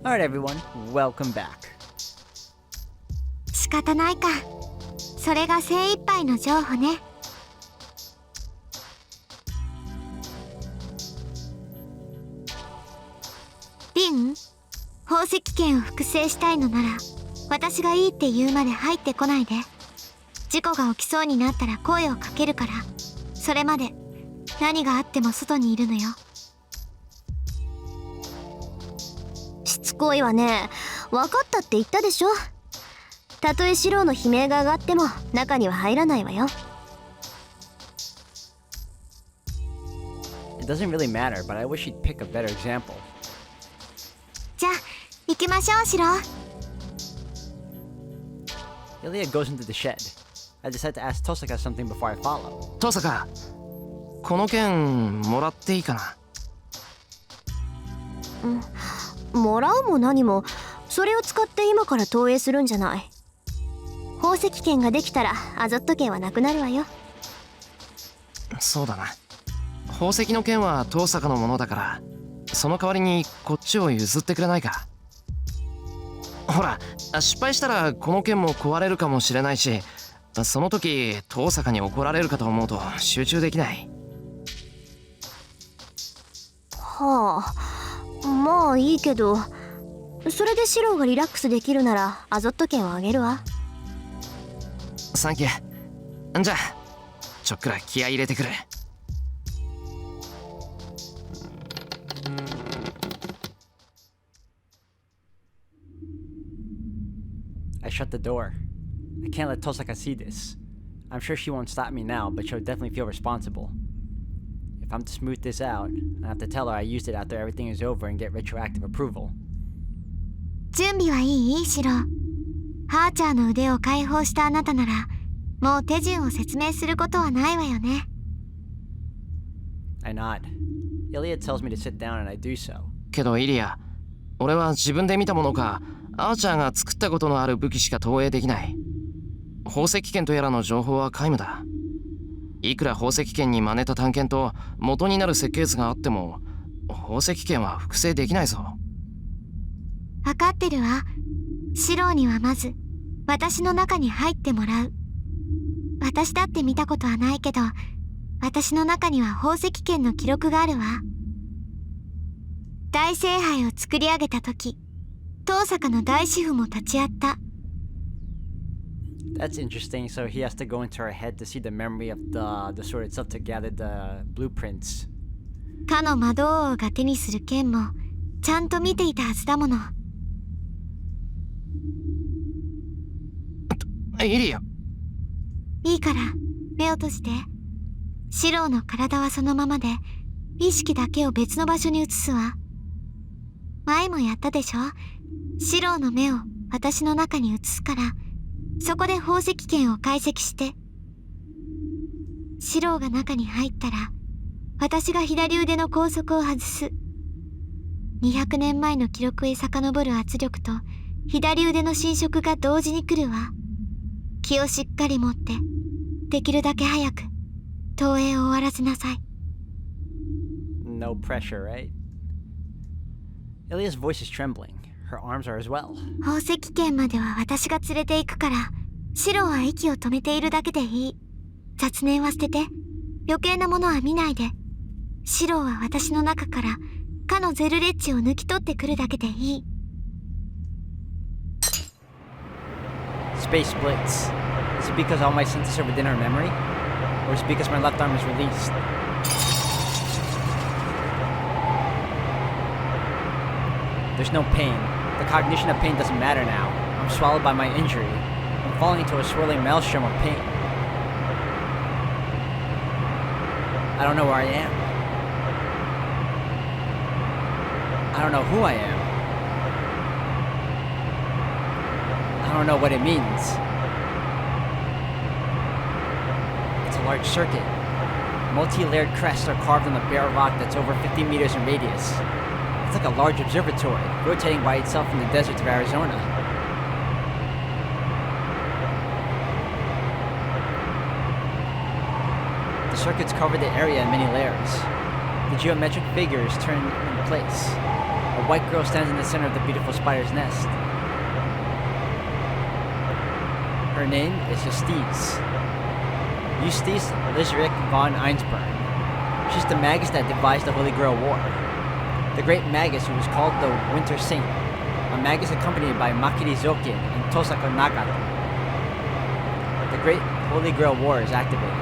Alright everyone, welcome back. 仕方ないか。それが精一杯の情報ね。リン、宝石圏を複製したいのなら私がいいって言うまで入ってこないで。事故が起きそうになったら声をかけるから、それまで何があっても外にいるのよ。しつこいわね。分かったって言ったでしょ。たとえ四郎の悲鳴が上がっても中には入らないわよ。 It doesn't really matter, but I wish you'd pick a better example. じゃあ行きましょう、シロ。Ilya goes into the shed. I decide to ask Tosaka something before I follow. トサカ、この剣もらっていいかな。もらうも何もそれを使って今から投影するんじゃない。宝石剣ができたらアゾット剣はなくなるわよ。そうだな。宝石の剣はトサカのものだから、その代わりにこっちを譲ってくれないか。ほら、失敗したらこの剣も壊れるかもしれないし、その時トサカに怒られるかと思うと集中できない。はあ、まあいいけど、それでシローがリラックスできるならアゾット剣をあげるわ。サンキュー。じゃあちょっくら気合い入れてくる。I shut the door. I can't let Tosaka see this. I'm sure she won't stop me now, but she'll definitely feel responsible. If I'm to smooth this out, I have to tell her I used it after everything is over and get retroactive approval. 準備はいい、シロ。ハーチャーの腕を解放したあなたならもう手順を説明することはないわよね。I nod. Ilya tells me to sit down and I do so. けどイリア、俺は自分で見たものかアーチャーが作ったことのある武器しか投影できない。宝石剣とやらの情報は皆無だ。いくら宝石剣に真似た探検と元になる設計図があっても宝石剣は複製できないぞ。分かってるわ。シローにはまず私の中に入ってもらう。私だって見たことはないけど、私の中には宝石剣の記録があるわ。大聖杯を作り上げた時、遠坂の大師傅も立ち会った。That's interesting. So he has to go into her head to see the memory of the sword itself to gather the blueprints. かの魔導王が手にする剣もちゃんと見ていたはずだもの。イリア。いいから目を閉じて。シローの体はそのままで意識だけを別の場所に移すわ。前もやったでしょ。シローの目を私の中に移すから、そこで宝石剣を解析して。シローが中に入ったら私が左腕の拘束を外す。200年前の記録へ遡る圧力と左腕の侵食が同時に来るわ。気をしっかり持ってできるだけ早く投影を終わらせなさい。 No pressure, right? Ilya's voice is trembling. Her arms are as well. 宝石剣までは私が連れて行くから、シロは息を止めているだけでいい。雑念は捨てて、余計なものは見ないで。シロは私の中からかのゼルレッジを抜き取ってくるだけでいい。Space splits. Is it because all my senses are within her memory? Or is it because my left arm is released? There's no pain. The cognition of pain doesn't matter now. I'm swallowed by my injury. I'm falling into a swirling maelstrom of pain. I don't know where I am. I don't know who I am. I don't know what it means. It's a large circuit. Multi-layered crests are carved on the bare rock that's over 50 meters in radius. It's like a large observatory, rotating by itself in the deserts of Arizona. The circuits cover the area in many layers. The geometric figures turn in place. A A white girl stands in the center of the beautiful spider's nest. Her name is Justeaze. Justeaze von Einzbern. She's the magus that devised the Holy Grail War. The great magus who was called the Winter Saint, a magus accompanied by Makiri Zokin and Tosaka Nagato. The great Holy Grail War is activated.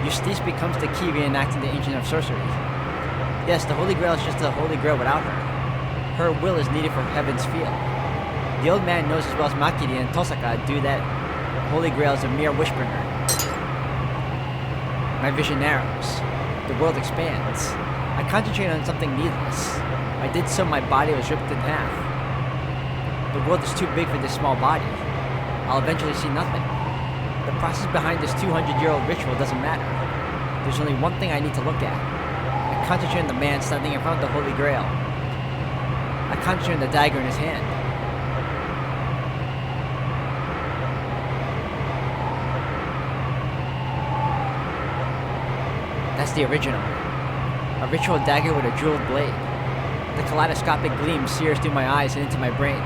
Justeaze becomes the key reenacting the ancient of sorcery. Yes, the Holy Grail is just the Holy Grail without her. Her will is needed for heaven's field. The old man knows as well as Makiri and Tosaka do that Holy Grail is a mere wishbringer. My vision narrows. The world expands. I concentrate on something needless. I did so, my body was ripped in half. The world is too big for this small body. I'll eventually see nothing. The process behind this 200-year-old ritual doesn't matter. There's only one thing I need to look at. I concentrate on the man standing in front of the Holy Grail. I concentrate on the dagger in his hand. That's the original. A ritual dagger with a jeweled blade. The kaleidoscopic gleam sears through my eyes and into my brain.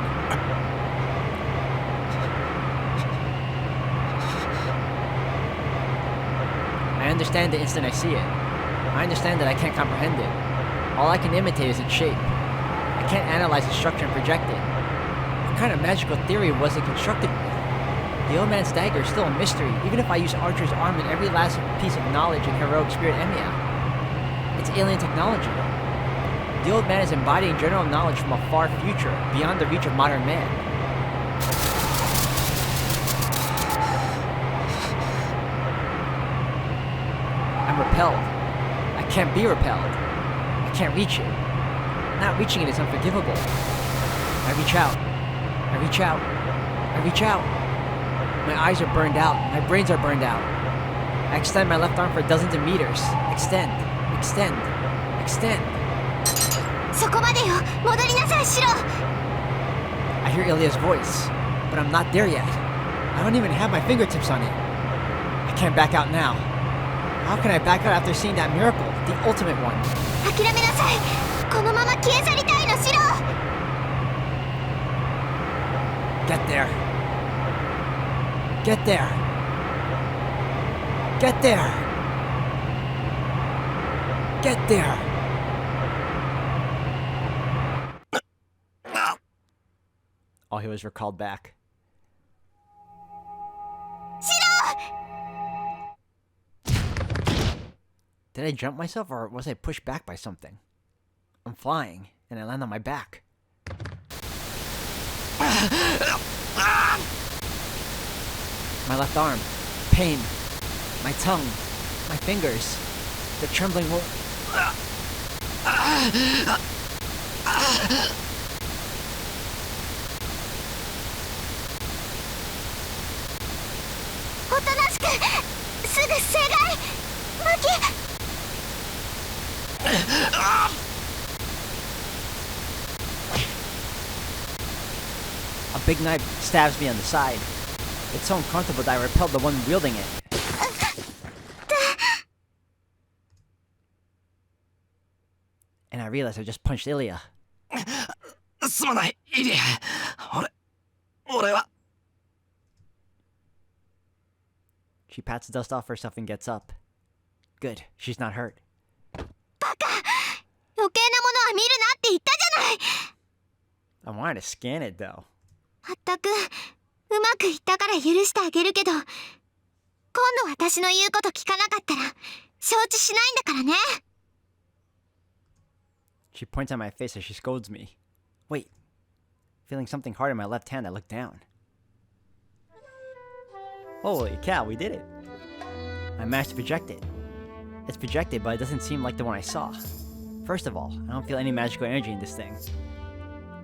I understand the instant I see it. I understand that I can't comprehend it. All I can imitate is its shape. I can't analyze its structure and project it. What kind of magical theory was it constructed with? The old man's dagger is still a mystery, even if I use Archer's arm and every last piece of knowledge and heroic spirit Emiya. It's alien technology. The old man is embodying general knowledge from a far future, beyond the reach of modern man. I'm repelled. I can't be repelled. I can't reach it. Not reaching it is unforgivable. I reach out. I reach out. I reach out. My eyes are burned out. My brains are burned out. I extend my left arm for dozens of meters. Extend. Extend. Extend. そこまでよ。戻りなさい、シロ。I hear Ilya's voice, but I'm not there yet. I don't even have my fingertips on it. I can't back out now. How can I back out after seeing that miracle, the ultimate one? 諦めなさい。このまま消え去りたいの、シロ。Get there. Get there. Get there. Get there. Oh, he was recalled back. Did I jump myself or was I pushed back by something? I'm flying and I land on my back. My left arm. Pain. My tongue. My fingers. The trembling will... おとなしくすぐ正解マキ A big knife stabs me on the side. It's so uncomfortable that I repelled the one wielding it. And I realized I just punched Ilya. すまない、イリア。俺は。She pats dust off herself and gets up. Good, she's not hurt. バカ余計なものは見るなって言ったじゃない I wanted to scan it though. まったくうまくいったから許してあげるけど今度私の言うこと聞かなかったら承知しないんだからね She points at my face as she scolds me. Wait. Feeling something hard in my left hand, I look down. Holy cow, we did it. I managed to project it. It's projected, but it doesn't seem like the one I saw. First of all, I don't feel any magical energy in this thing.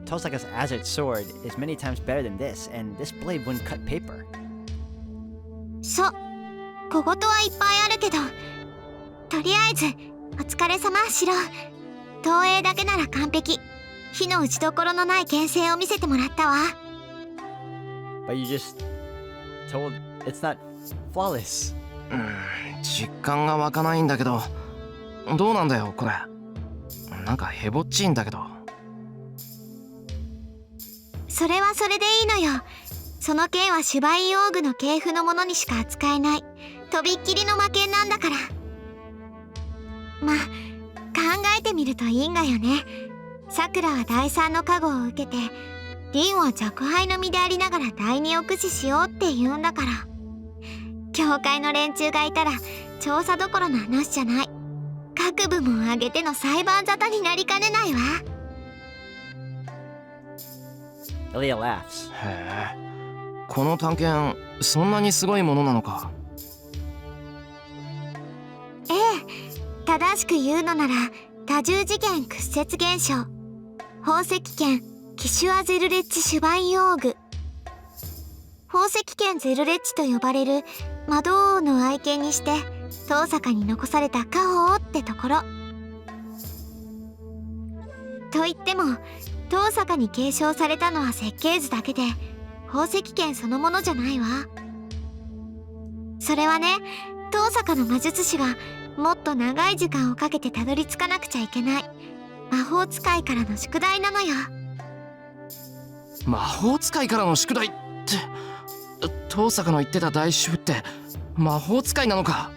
Tosaka's Azure sword is many times better than this, and this blade wouldn't cut paper. そう小言はいっぱいあるけどとりあえずお疲れ様シロ投影だけなら完璧火の打ちどころのない牽制を見せてもらったわ But you just told it's not flawless. 実感が湧かないんだけど、どうなんだよこれ。なんかヘボっちいんだけど。それはそれでいいのよ。その剣はシュバインオーグの系譜のものにしか扱えない、とびっきりの魔剣なんだから。まあ、考えてみるといいんだよね。さくらは第三の加護を受けて、リンは若輩の身でありながら第二を駆使しようって言うんだから。教会の連中がいたら調査どころの話じゃない。各部門挙げての裁判沙汰になりかねないわ。Ilya laughs. へえ、この探検そんなにすごいものなのか。ええ、正しく言うのなら多重次元屈折現象、宝石剣キシュアゼルレッチシュバインオーグ。宝石剣ゼルレッチと呼ばれる魔導王の愛犬にして遠坂に残された家宝ってところ。と言っても遠坂に継承されたのは設計図だけで宝石剣そのものじゃないわ。それはね、遠坂の魔術師がもっと長い時間をかけてたどり着かなくちゃいけない魔法使いからの宿題なのよ。魔法使いからの宿題って、遠坂の言ってた大主婦って魔法使いなのか。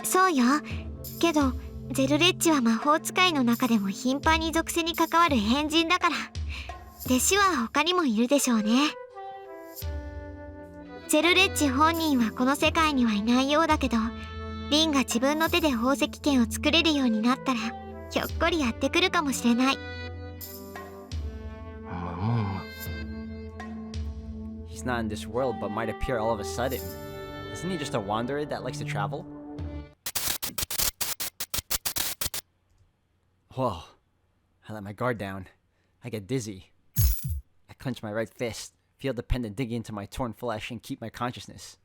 そうよ。けどゼルレッチは魔法使いの中でも頻繁に属性に関わる変人だから、弟子は他にもいるでしょうね。ゼルレッチ本人はこの世界にはいないようだけど、リンが自分の手で宝石剣を作れるようになったらひょっこりやってくるかもしれない。He's not in this world, but might appear all of a sudden. Isn't he just a wanderer that likes to travel? Whoa. I let my guard down. I get dizzy. I clench my right fist, feel the pendant dig into my torn flesh, and keep my consciousness.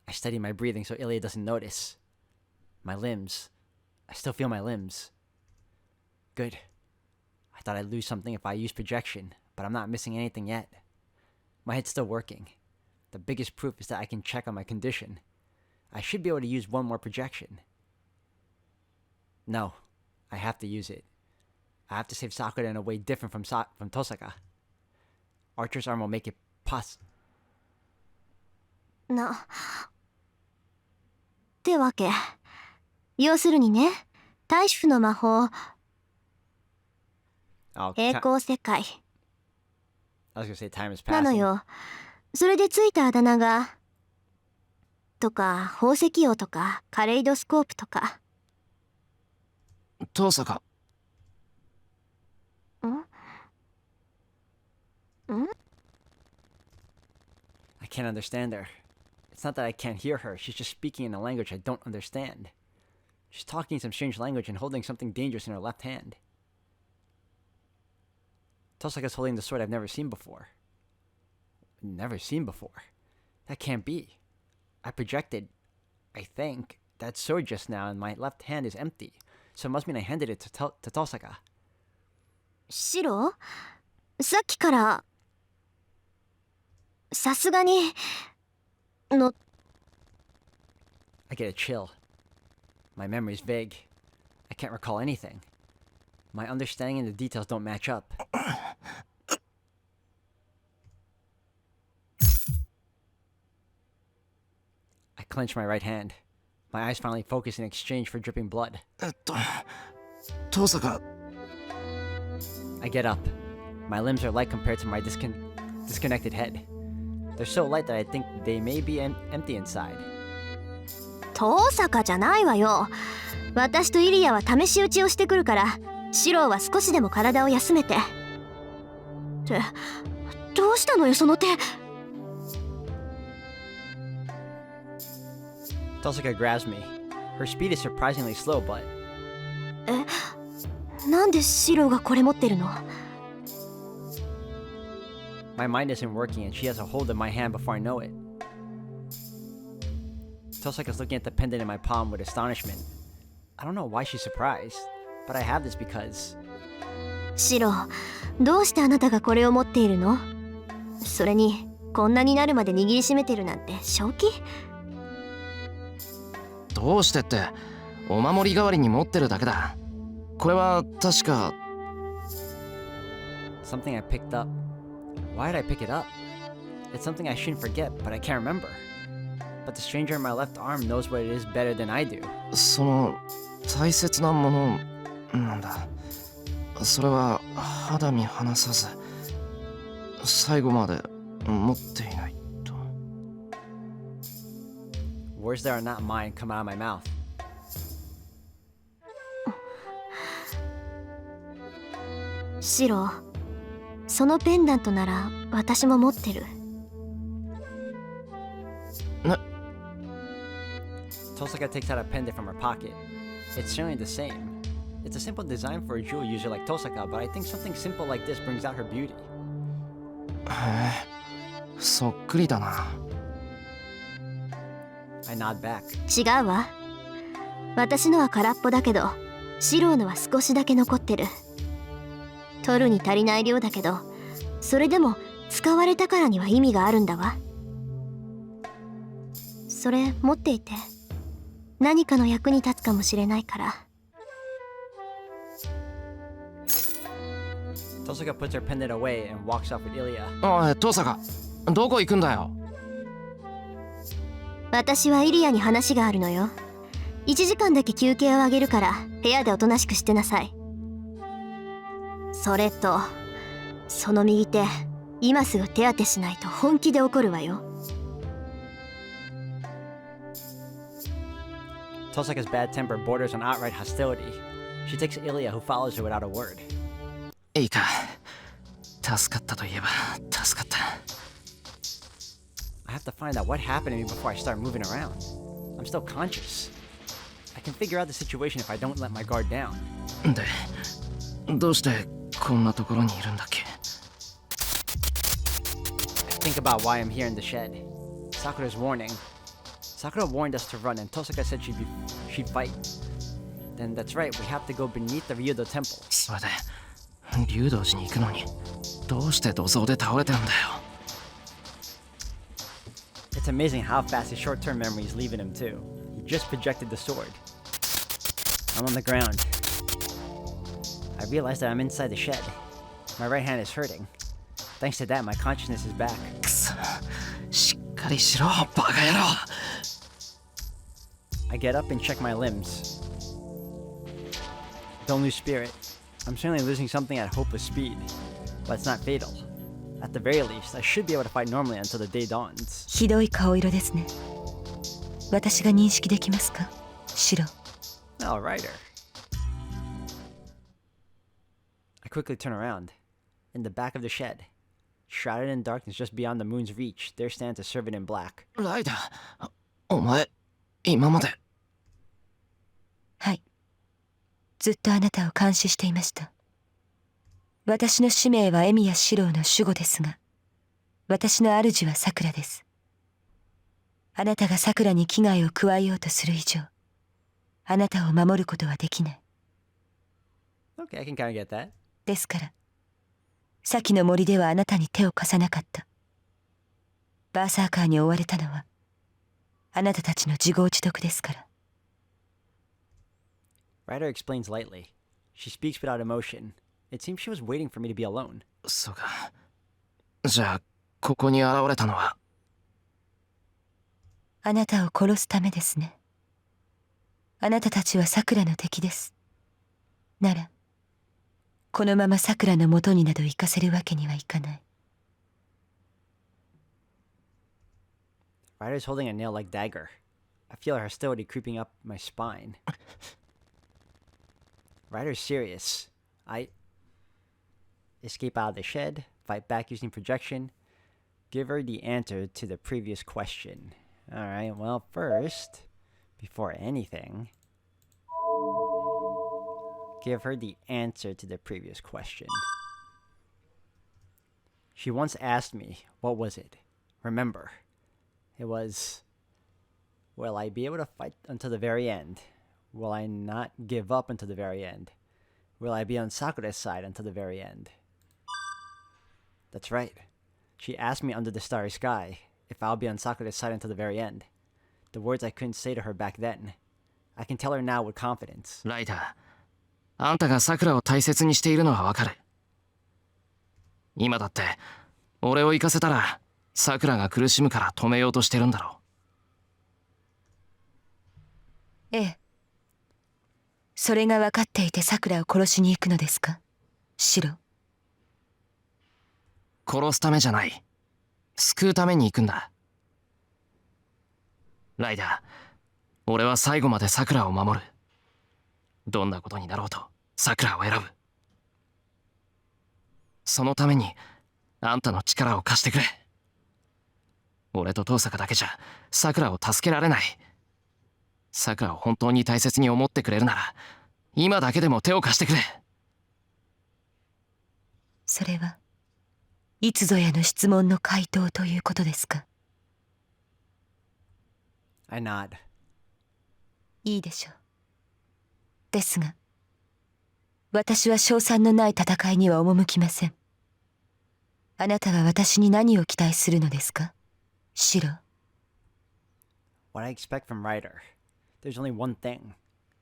I steady my breathing so Ilya doesn't notice. My limbs. I still feel my limbs. Good. I thought I'd lose something if I used projection, but I'm not missing anything yet. My head's still working. The biggest proof is that I can check on my condition. I should be able to use one more projection. No, I have to use it. I have to save Sakura in a way different from Tosaka. Archer's arm will make it possible. ってわけ。要するにね、大主婦の魔法、栄光世界 I was gonna say time is なの passing. よ。それでついたあだ名がとか宝石王とかカレイドスコープとか。遠坂。I can't understand her. It's not that I can't hear her, she's just speaking in a language I don't understand. She's talking some strange language and holding something dangerous in her left hand. Tosaka's holding the sword I've never seen before. Never seen before? That can't be. I projected, I think, that sword just now and my left hand is empty. So it must mean I handed it to Tosaka. シロ、さっきからさすがにの I get a chill. My memory's vague. I can't recall anything. My understanding and the details don't match up. I clench my right hand. My eyes finally focus in exchange for dripping blood. 遠坂。I get up. My limbs are light compared to my disconnected head. They're so light that I think they may be empty inside. 遠坂じゃないわよ。私とイリアは試し撃ちをしてくるから、シロは少しでも体を休めて。ってどうしたのよその手。Tosaka grabs me. Her speed is surprisingly slow, but なんでシロがこれ持ってるの？ my mind isn't working and she has a hold of my hand before I know it. Tosaka's looking at the pendant in my palm with astonishment. I don't know why she's surprised, but I have this because... シロ、どうしてあなたがこれを持っているの？それにこんなになるまで握りしめてるなんて正気？どうしてって、お守り代わりに持ってるだけだ。これは確か Something I picked up. Why did I pick it up? It's something I shouldn't forget, but I can't remember. But the stranger in my left arm knows what it is better than I do. その大切なものなんだ。それは肌身離さず最後まで持っていないと。 Words that are not mine come out of my mouth. シロ、そのペンダントなら私も持ってる。Tosaka takes out a pendant from her pocket. It's certainly the same. It's a simple design for a jewel user like Tosaka, but I think something simple like this brings out her beauty. へえ、そっくりだな。 I nod back. 違うわ。私のは空っぽだけど、シローのは少しだけ残ってる。取るに足りない量だけど、それでも使われたからには意味があるんだわ。それ持っていて、何かの役に立つかもしれないから。Tosaka puts her pendant away and walks off with Ilya. おい、登坂、どこ行くんだよ。私はイリアに話があるのよ。1時間だけ休憩をあげるから部屋でおとなしくしてなさい。それとその右手、今すぐ手当てしないと本気で怒るわよ。Tosaka's bad temper borders on outright hostility. She takes Ilya, who follows her without a word. いいか、助かったといえば助かった。 I have to find out what happened to me before I start moving around. I'm still conscious. I can figure out the situation if I don't let my guard down. で、どうしてこんなところにいるんだっけ。 I think about why I'm here in the shed. Sakura's warning. Sakura warned us to run, and Tosaka said she'd fight. Then that's right, we have to go beneath the Ryudo Temple. それで竜道寺に行くのにどうして土蔵で倒れてるんだよ。 It's amazing how fast his short-term memory is leaving him too. He just projected the sword. I'm on the ground. I realize that I'm inside the shed. My right hand is hurting. Thanks to that, my consciousness is back. くそ、しっかりしろ、バカ野郎。 I get up and check my limbs. Don't lose spirit. I'm certainly losing something at hopeless speed, but it's not fatal. At the very least, I should be able to fight normally until the day dawns. ひどい顔色ですね。私が認識できますか、シロ。 Oh, Ryder. I quickly turn around. In the back of the shed, shrouded in darkness just beyond the moon's reach, there stands a servant in black. ライダー、お前今まで。はい。ずっとあなたを監視していました。私の使命はエミやシローの守護ですが、私の主はサクラです。あなたがサクラに危害を加えようとする以上、あなたを守ることはできない。Okay, I can kind of get that. ですから、先の森ではあなたに手を貸さなかった。バーサーカーに追われたのは、あなたたちの自業自得ですから。Ryder explains lightly. She speaks without emotion. It seems she was waiting for me to be alone. そうか。じゃあここに現れたのは。あなたを殺すためですね。あなたたちはサクラの敵です。なら、このままサクラの元になど行かせるわけにはいかない。Ryder's holding a nail-like dagger. I feel her hostility creeping up my spine. Ryder's serious. I escape out of the shed, fight back using projection, give her the answer to the previous question. Alright, well, first, before anything, give her the answer to the previous question. She once asked me, what was it? Remember, it was, will I be able to fight until the very end? Will I not give up until the very end? Will I be on Sakura's side until the very end? That's right. She asked me under the starry sky if I'll be on Sakura's side until the very end. The words I couldn't say to her back then. I can tell her now with confidence. ライダー、あんたがさくらを大切にしているのはわかる。今だって俺を行かせたらさくらが苦しむから止めようとしてるんだろええ。それが分かっていてさくらを殺しに行くのですか、シロ。殺すためじゃない、救うために行くんだ。ライダー、俺は最後までさくらを守る。どんなことになろうとさくらを選ぶ。そのためにあんたの力を貸してくれ。俺と遠坂だけじゃさくらを助けられない。さくらを本当に大切に思ってくれるなら今だけでも手を貸してくれ。それはいつぞやの質問の回答ということですか。I nod. いいでしょう。ですが私は勝算のない戦いには赴きません。あなたは私に何を期待するのですか、シロ。 What I expect from Ryder. There's only one thing.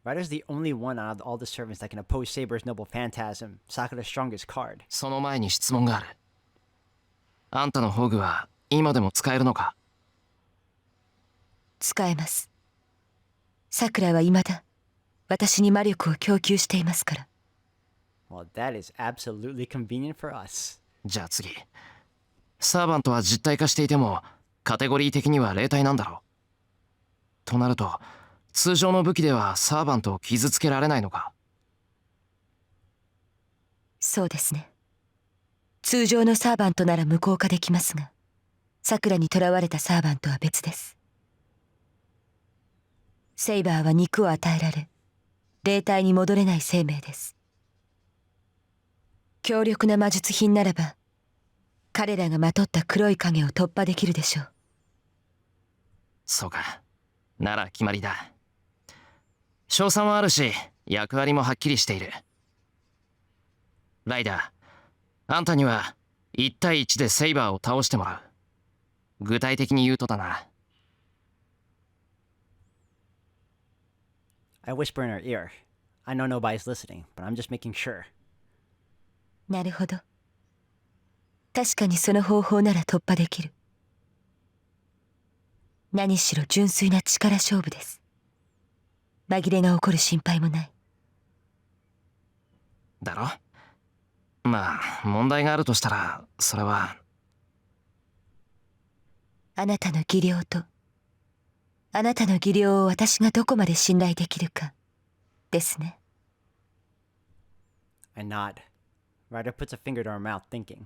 Ryder's the only one out of all the servants that can oppose Saber's noble phantasm, Sakura's strongest card. その前に質問がある。あんたの宝具は今でも使えるのか。使えます。さくらは未だ私に魔力を供給していますから。 Well, that is absolutely convenient for us. じゃあ次、サーバントは実体化していてもカテゴリー的には霊体なんだろう。となると通常の武器ではサーバントを傷つけられないのか。そうですね。通常のサーバントなら無効化できますが、さくらに囚われたサーバントは別です。セイバーは肉を与えられ霊体に戻れない生命です。強力な魔術品ならば彼らがまとった黒い影を突破できるでしょう。そうか、なら決まりだ。賞賛はあるし役割もはっきりしている。ライダー、あんたには1対1でセイバーを倒してもらう。具体的に言うとだな。I whisper in her ear. I know nobody's listening, but I'm just making sure. なるほど。確かにその方法なら突破できる。何しろ純粋な力勝負です。紛れが起こる心配もない。だろ。まあ問題があるとしたらそれはあなたの技量とあなたの技量を私がどこまで信頼できるかですね。 I nod. Ryder puts a finger to her mouth, thinking.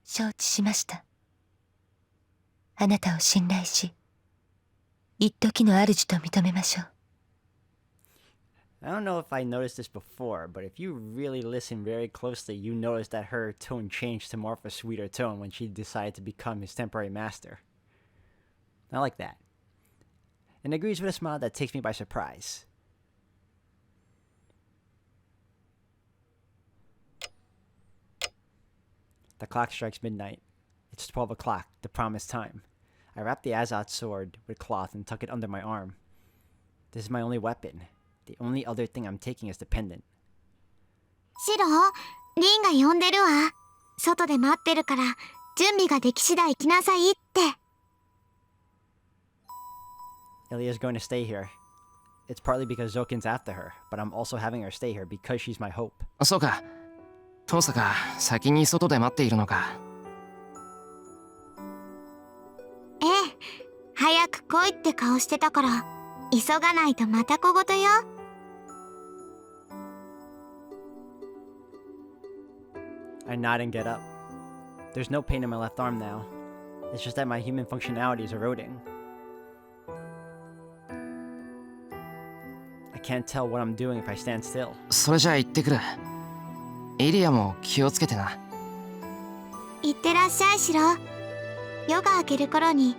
承知しました。あなたを信頼し一時の主と認めましょう。 I don't know if I noticed this before, but if you really listen very closely, you notice that her tone changed to more of a sweeter tone when she decided to become his temporary master. I like that. And agrees with a smile that takes me by surprise. The clock strikes midnight. It's 12 o'clock, the promised time. I wrap the Azot sword with cloth and tuck it under my arm. This is my only weapon. The only other thing I'm taking is the pendant. シロ、リンが呼んでるわ。外で待ってるから準備ができ次第来なさいって。Ilya's going to stay here. It's partly because Zokin's after her, but I'm also having her stay here because she's my hope. そうか。遠坂先に外で待っているのか。ええ、早く来いって顔してたから急がないとまた小言よ。I nod and get up. There's no pain in my left arm now. It's just that my human functionality is eroding. I can't tell what I'm doing if I stand still. それじゃあ行ってくる。イリアも気をつけてな。いってらっしゃいシロ。夜が明ける頃に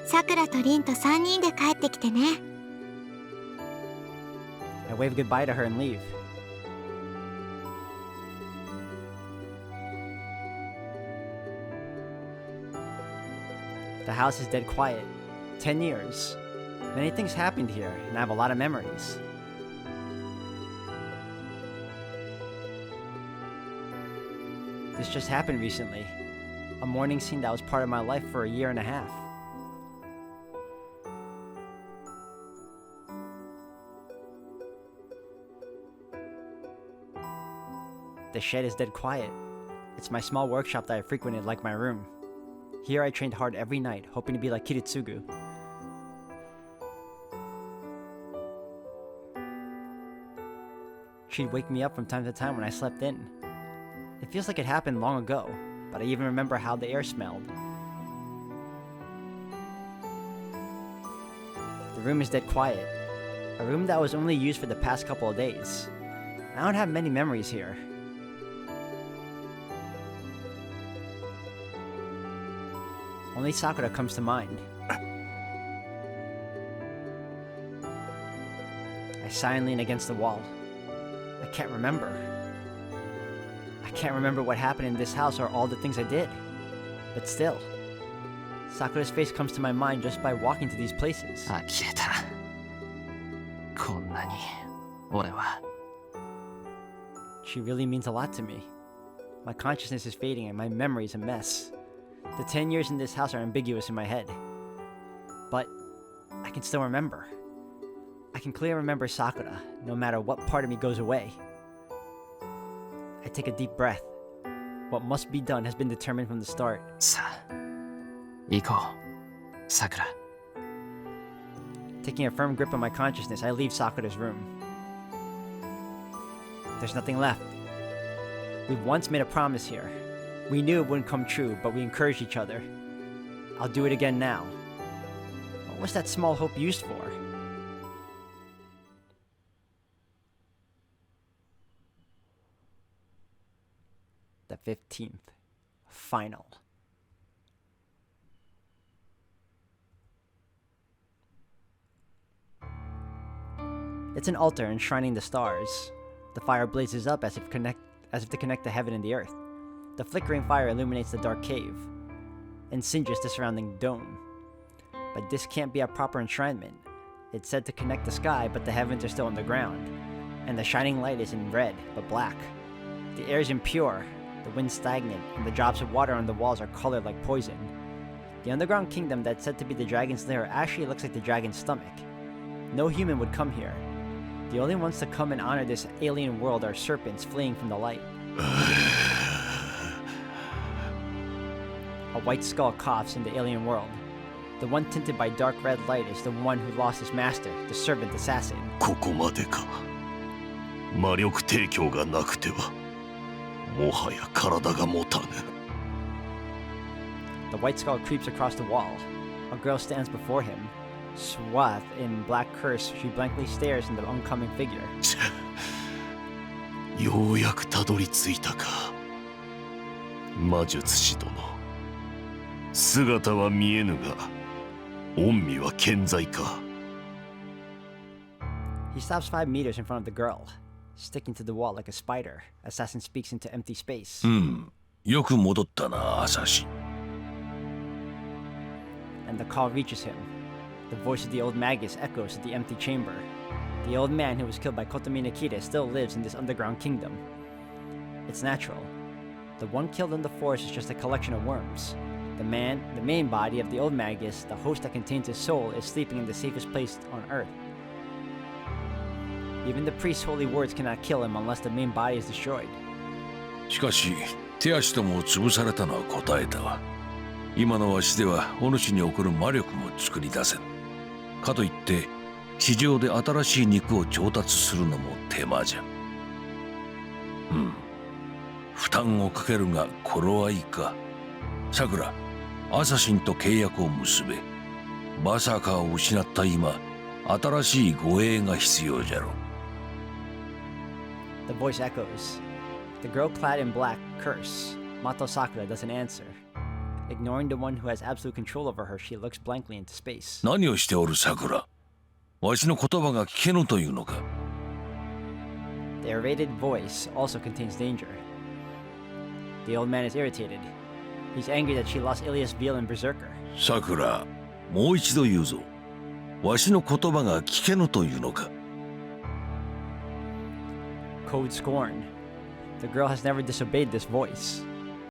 さくらとリンと3人で帰ってきてね。I wave goodbye to her and leave. The house is dead quiet. 10 years. Many things happened here, and I have a lot of memories. This just happened recently. A morning scene that was part of my life for a year and a half. The shed is dead quiet. It's my small workshop that I frequented like my room. Here I trained hard every night, hoping to be like Kiritsugu. She'd wake me up from time to time when I slept in. It feels like it happened long ago, but I even remember how the air smelled. The room is dead quiet. A room that was only used for the past couple of days. I don't have many memories here. Only Sakura comes to mind. I sigh and lean against the wall. I can't remember. I can't remember what happened in this house or all the things I did. But still, Sakura's face comes to my mind just by walking to these places. 呆れた。こんなに俺は。 She really means a lot to me. My consciousness is fading and my memory is a mess. The 10 years in this house are ambiguous in my head. But I can still remember. I can clearly remember Sakura, no matter what part of me goes away. I take a deep breath. What must be done has been determined from the start. さあ、行こう、さくら。 Taking a firm grip on my consciousness, I leave Sakura's room. There's nothing left. We've once made a promise here. We knew it wouldn't come true, but we encouraged each other. I'll do it again now. What was that small hope used for? The 15th. Final. It's an altar enshrining the stars. The fire blazes up as if to connect the heaven and the earth. The flickering fire illuminates the dark cave and singes the surrounding dome. But this can't be a proper enshrinement. It's said to connect the sky, but the heavens are still underground, and the shining light isn't red, but black. The air is impure, the wind stagnant, and the drops of water on the walls are colored like poison. The underground kingdom that's said to be the dragon's lair actually looks like the dragon's stomach. No human would come here. The only ones to come and honor this alien world are serpents fleeing from the light. A white skull coughs in the alien world. The one tinted by dark red light is the one who lost his master, the servant assassin. ここまでか。魔力提供がなくては、もはや体が持たぬ。 The white skull creeps across the wall. A girl stands before him. Swathed in black curse, she blankly stares in the oncoming figure. ようやくたどり着いたか。魔術師殿。姿は見えぬが、恩義は健在か。 He stops 5 meters in front of the girl, sticking to the wall like a spider. Assassin speaks into empty space. よく戻ったな、アサシン。 And the call reaches him. The voice of the old magus echoes at the empty chamber. The old man who was killed by Kotomi Nikita still lives in this underground kingdom. It's natural. The one killed in the forest is just a collection of worms. The main body of the old magus, the host that contains his soul, is sleeping in the safest place on earth. Even the priest's holy words cannot kill him unless the main body is destroyed. しかし手足とも潰されたのは答えたわ。今のわしではお主に送る魔力も作り出せん。かといって地上で新しい肉を調達するのも手間じゃ。負担をかけるが頃合いか。さくら、アサシンと契約を結べ。バサカを失った今、新しい護衛が必要じゃろ。 The voice echoes. The girl clad in black curse. Mato Sakura doesn't answer. Ignoring the one who has absolute control over her, she looks blankly into space. 何をしておるさくら。わしの言葉が聞けぬというのか。 The irritated voice also contains danger. The old man is irritated. He's angry that she lost Ilias Veil in Berserker. さくら、もう一度言うぞ。わしの言葉が聞けぬというのか。 Code scorn. The girl has never disobeyed this voice.